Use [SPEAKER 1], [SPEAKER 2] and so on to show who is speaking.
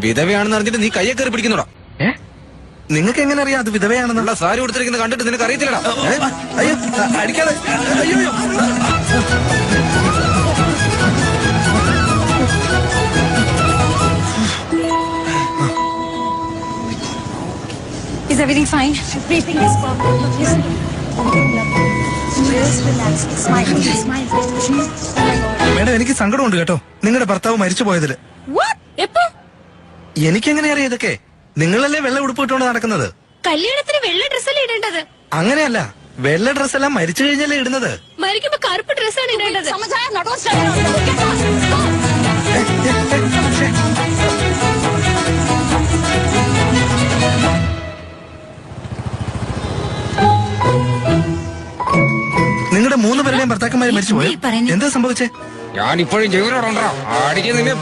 [SPEAKER 1] വിധവയാണെന്ന് അറിഞ്ഞിട്ട് നീ കയ്യെ കയറി പിടിക്കുന്നോടാ.
[SPEAKER 2] നിങ്ങൾക്ക് എങ്ങനെ അറിയാം അത് വിധവയാണെന്നുള്ള?
[SPEAKER 1] സാരി കൊടുത്തിരിക്കുന്നത് കണ്ടിട്ട് നിനക്ക് അറിയത്തില്ലടാ.
[SPEAKER 2] അയ്യോ അടിക്കാതെ. അയ്യോ
[SPEAKER 3] Is everything fine? Breathing is perfect. Listen. Just relax. Smile. Smile.
[SPEAKER 2] Madam, എനിക്ക് സങ്കടമുണ്ട് കേട്ടോ, നിങ്ങളുടെ ഭർത്താവ് മരിച്ചു പോയതില്.
[SPEAKER 3] What? എപ്പോ?
[SPEAKER 2] എനിക്കെങ്ങനെ അറിയാം ഇതൊക്കെ? നിങ്ങളല്ലേ വെള്ള ഉടുപ്പ് ഇട്ടുകൊണ്ട് നടക്കുന്നത്?
[SPEAKER 3] കല്യാണത്തിന് വെള്ള ഡ്രസ്സല്ലേ ഇടേണ്ടത്?
[SPEAKER 2] അങ്ങനെയല്ല, വെള്ള ഡ്രസ്സെല്ലാം മരിച്ചു കഴിഞ്ഞല്ലേ ഇടുന്നത്.
[SPEAKER 3] മരിക്കുമ്പോ കറുപ്പ് ഡ്രസ്സാണ് ഇടേണ്ടത്.
[SPEAKER 2] നിങ്ങളുടെ 3 പേരുടെയും ഭർത്താക്കന്മാര് മരിച്ചു പോയോ? എന്താ സംഭവിച്ചേ?
[SPEAKER 1] ഞാൻ ഇപ്പോഴും ജീവനോടുണ്ടാ. അടിക്കുന്നതിന്